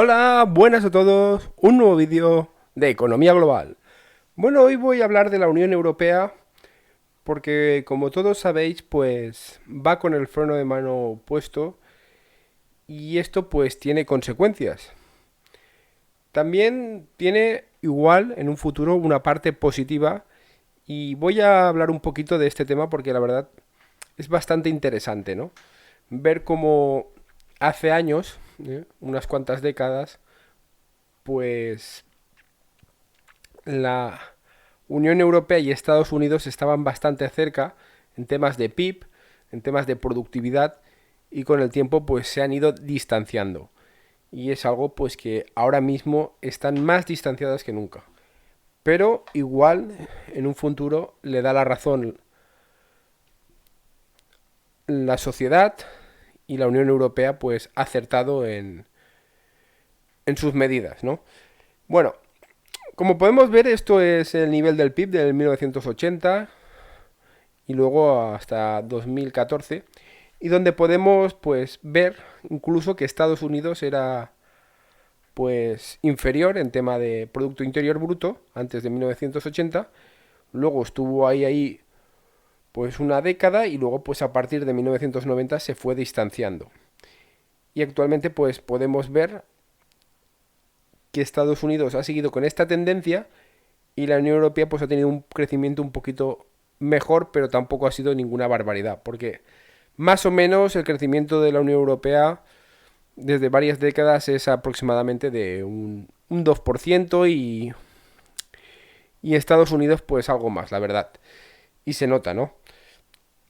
Hola, buenas a todos. Un nuevo vídeo de economía global. Bueno, hoy voy a hablar de la Unión Europea porque, como todos sabéis, pues va con el freno de mano puesto y esto pues tiene consecuencias. También tiene igual en un futuro una parte positiva y voy a hablar un poquito de este tema porque la verdad es bastante interesante, ¿no? Ver cómo hace años, unas cuantas décadas, pues la Unión Europea y Estados Unidos estaban bastante cerca en temas de PIB, en temas de productividad y con el tiempo pues se han ido distanciando. Y es algo pues que ahora mismo están más distanciadas que nunca. Pero igual en un futuro le da la razón la sociedad y la Unión Europea pues ha acertado en sus medidas, ¿no? Bueno, como podemos ver, esto es el nivel del PIB del 1980 y luego hasta 2014, y donde podemos pues ver incluso que Estados Unidos era pues inferior en tema de Producto Interior Bruto antes de 1980, luego estuvo ahí pues una década y luego pues a partir de 1990 se fue distanciando. Y actualmente pues podemos ver que Estados Unidos ha seguido con esta tendencia y la Unión Europea pues ha tenido un crecimiento un poquito mejor, pero tampoco ha sido ninguna barbaridad, porque más o menos el crecimiento de la Unión Europea desde varias décadas es aproximadamente de un 2% y Estados Unidos pues algo más, la verdad. Y se nota, ¿no?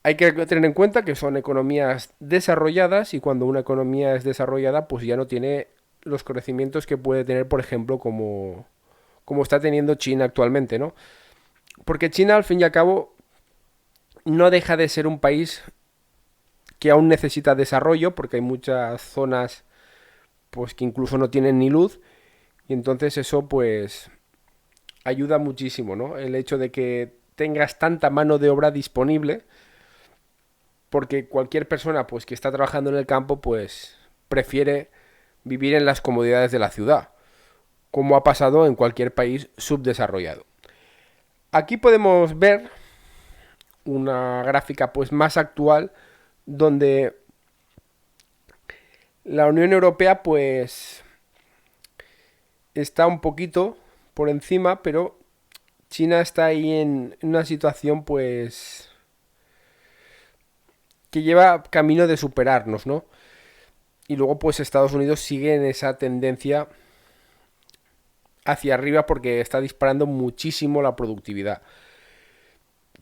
Hay que tener en cuenta que son economías desarrolladas y cuando una economía es desarrollada pues ya no tiene los crecimientos que puede tener, por ejemplo, como está teniendo China actualmente, ¿no? Porque China, al fin y al cabo, no deja de ser un país que aún necesita desarrollo, porque hay muchas zonas pues que incluso no tienen ni luz, y entonces eso pues ayuda muchísimo, ¿no? El hecho de que tengas tanta mano de obra disponible, porque cualquier persona pues que está trabajando en el campo pues prefiere vivir en las comodidades de la ciudad, como ha pasado en cualquier país subdesarrollado. Aquí podemos ver una gráfica pues más actual donde la Unión Europea pues está un poquito por encima, pero China está ahí en una situación pues que lleva camino de superarnos, ¿no? Y luego pues Estados Unidos sigue en esa tendencia hacia arriba porque está disparando muchísimo la productividad.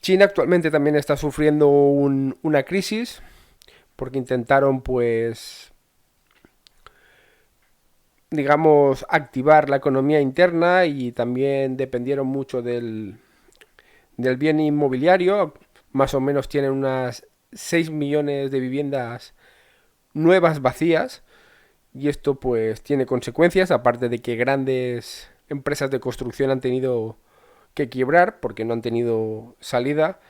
China actualmente también está sufriendo una crisis porque intentaron pues digamos activar la economía interna y también dependieron mucho del bien inmobiliario. Más o menos tienen unas 6 millones de viviendas nuevas vacías y esto pues tiene consecuencias, aparte de que grandes empresas de construcción han tenido que quiebrar porque no han tenido salida.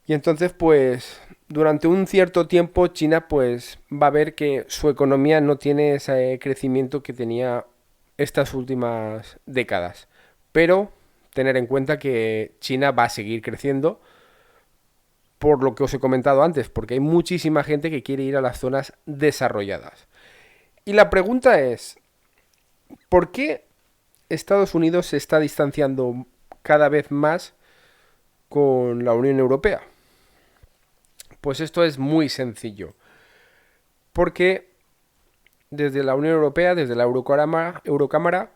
Y entonces pues durante un cierto tiempo China pues va a ver que su economía no tiene ese crecimiento que tenía estas últimas décadas. Pero tener en cuenta que China va a seguir creciendo por lo que os he comentado antes, porque hay muchísima gente que quiere ir a las zonas desarrolladas. Y la pregunta es, ¿por qué Estados Unidos se está distanciando cada vez más con la Unión Europea? Pues esto es muy sencillo, porque desde la Unión Europea, desde la Eurocámara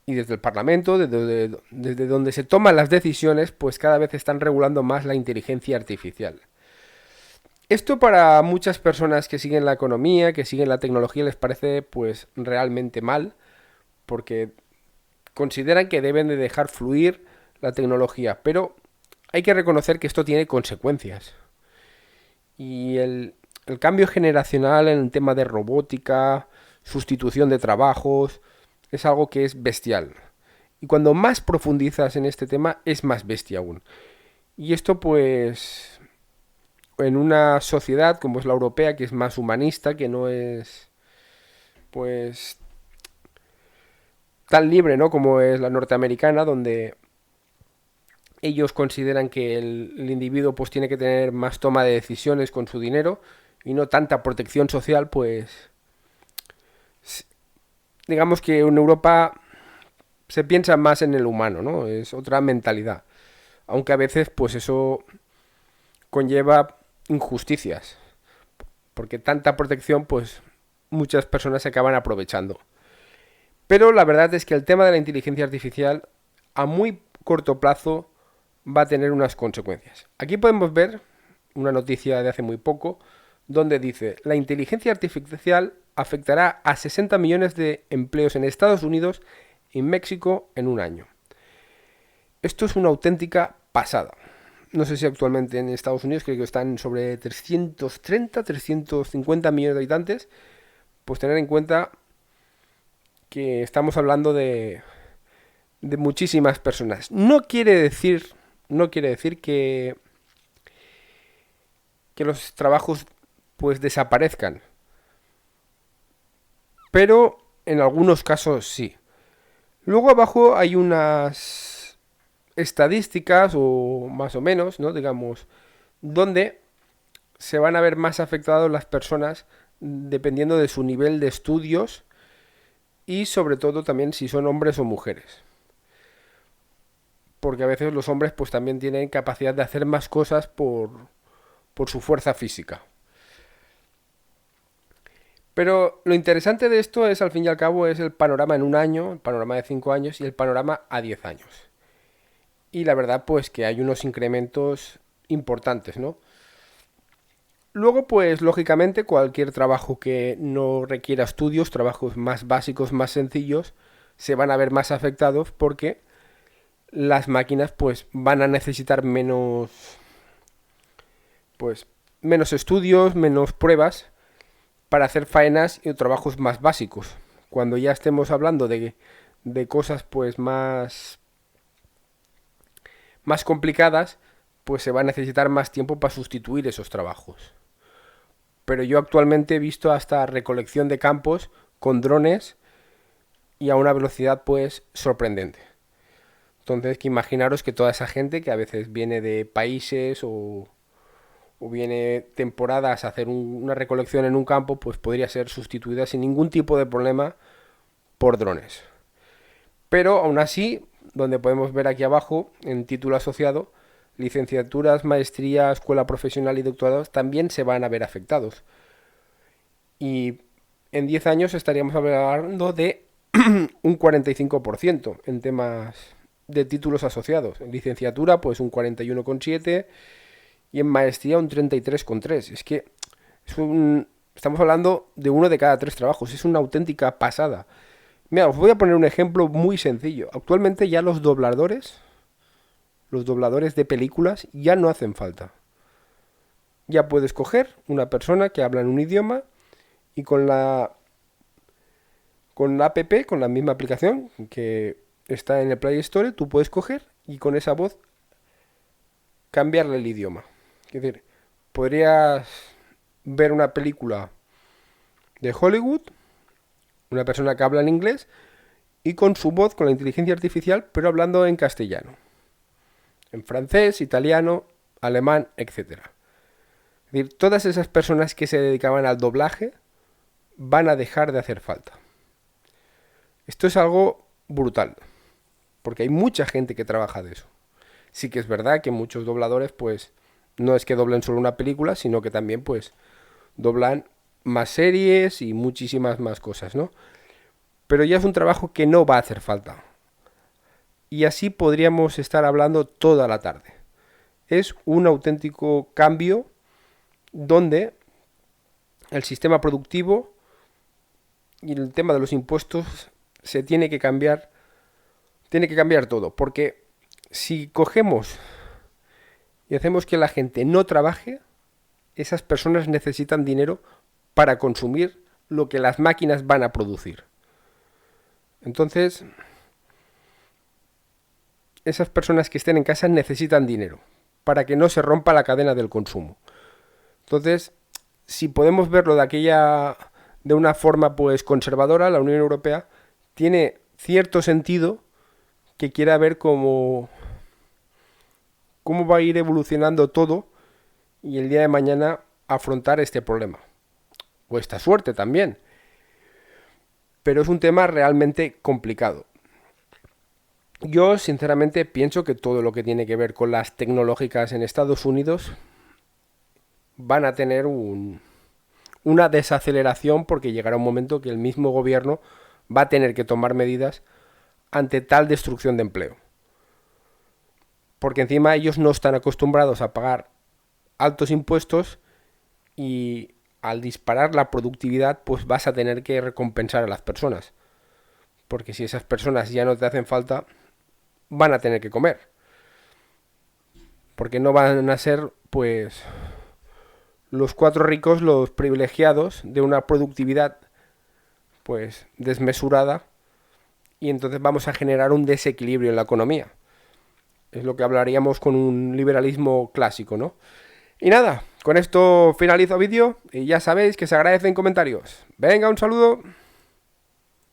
y desde el Parlamento, desde donde se toman las decisiones, pues cada vez están regulando más la inteligencia artificial. Esto para muchas personas que siguen la economía, que siguen la tecnología, les parece pues realmente mal, porque consideran que deben de dejar fluir la tecnología, pero hay que reconocer que esto tiene consecuencias. Y el cambio generacional en el tema de robótica, sustitución de trabajos, es algo que es bestial. Y cuando más profundizas en este tema, es más bestia aún. Y esto pues en una sociedad como es la europea, que es más humanista, que no es pues tan libre, ¿no? Como es la norteamericana, donde ellos consideran que el individuo pues tiene que tener más toma de decisiones con su dinero y no tanta protección social, pues digamos que en Europa se piensa más en el humano, ¿no? Es otra mentalidad. Aunque a veces pues eso conlleva injusticias, porque tanta protección pues muchas personas se acaban aprovechando. Pero la verdad es que el tema de la inteligencia artificial a muy corto plazo va a tener unas consecuencias. Aquí podemos ver una noticia de hace muy poco donde dice: la inteligencia artificial afectará a 60 millones de empleos en Estados Unidos y México en un año. Esto es una auténtica pasada. No sé si actualmente en Estados Unidos creo que están sobre 330, 350 millones de habitantes. Pues tener en cuenta que estamos hablando de muchísimas personas. No quiere decir que los trabajos pues desaparezcan, pero en algunos casos sí. Luego abajo hay unas estadísticas o más o menos, ¿no? Digamos, donde se van a ver más afectados las personas dependiendo de su nivel de estudios y sobre todo también si son hombres o mujeres. Porque a veces los hombres pues también tienen capacidad de hacer más cosas por su fuerza física. Pero lo interesante de esto es, al fin y al cabo, es el panorama en un año, el panorama de 5 años y el panorama a 10 años. Y la verdad, pues que hay unos incrementos importantes, ¿no? Luego, pues lógicamente, cualquier trabajo que no requiera estudios, trabajos más básicos, más sencillos, se van a ver más afectados porque las máquinas, pues, van a necesitar pues, menos estudios, menos pruebas para hacer faenas y trabajos más básicos. Cuando ya estemos hablando de cosas pues más complicadas, pues se va a necesitar más tiempo para sustituir esos trabajos. Pero yo actualmente he visto hasta recolección de campos con drones y a una velocidad pues sorprendente. Entonces, que imaginaros que toda esa gente que a veces viene de países o viene temporadas a hacer una recolección en un campo, pues podría ser sustituida sin ningún tipo de problema por drones. Pero aún así, donde podemos ver aquí abajo, en título asociado, licenciaturas, maestría, escuela profesional y doctorados también se van a ver afectados. Y en 10 años estaríamos hablando de un 45% en temas de títulos asociados. En licenciatura, pues un 41,7% y en maestría un 33,3%. Es que estamos hablando de uno de cada 3 trabajos. Es una auténtica pasada. Mira, os voy a poner un ejemplo muy sencillo. Actualmente ya los dobladores de películas ya no hacen falta. Ya puedes coger una persona que habla en un idioma y con la app, con la misma aplicación que está en el Play Store, tú puedes coger y con esa voz cambiarle el idioma. Es decir, podrías ver una película de Hollywood, una persona que habla en inglés y con su voz, con la inteligencia artificial, pero hablando en castellano, en francés, italiano, alemán, etcétera. Es decir, todas esas personas que se dedicaban al doblaje van a dejar de hacer falta. Esto es algo brutal, porque hay mucha gente que trabaja de eso. Sí que es verdad que muchos dobladores, pues, no es que doblen solo una película, sino que también, pues, doblan más series y muchísimas más cosas, ¿no? Pero ya es un trabajo que no va a hacer falta. Y así podríamos estar hablando toda la tarde. Es un auténtico cambio donde el sistema productivo y el tema de los impuestos se tiene que cambiar todo, porque si cogemos y hacemos que la gente no trabaje, esas personas necesitan dinero para consumir lo que las máquinas van a producir. Entonces, esas personas que estén en casa necesitan dinero para que no se rompa la cadena del consumo. Entonces, si podemos verlo de una forma pues conservadora, la Unión Europea, tiene cierto sentido que quiera ver cómo va a ir evolucionando todo y el día de mañana afrontar este problema. O esta suerte también. Pero es un tema realmente complicado. Yo sinceramente pienso que todo lo que tiene que ver con las tecnológicas en Estados Unidos van a tener una desaceleración porque llegará un momento que el mismo gobierno va a tener que tomar medidas ante tal destrucción de empleo. Porque encima ellos no están acostumbrados a pagar altos impuestos y al disparar la productividad pues vas a tener que recompensar a las personas. Porque si esas personas ya no te hacen falta, van a tener que comer. Porque no van a ser pues los cuatro ricos los privilegiados de una productividad pues desmesurada y entonces vamos a generar un desequilibrio en la economía. Es lo que hablaríamos con un liberalismo clásico, ¿no? Y nada, con esto finalizo el vídeo y ya sabéis que se agradecen comentarios. Venga, un saludo.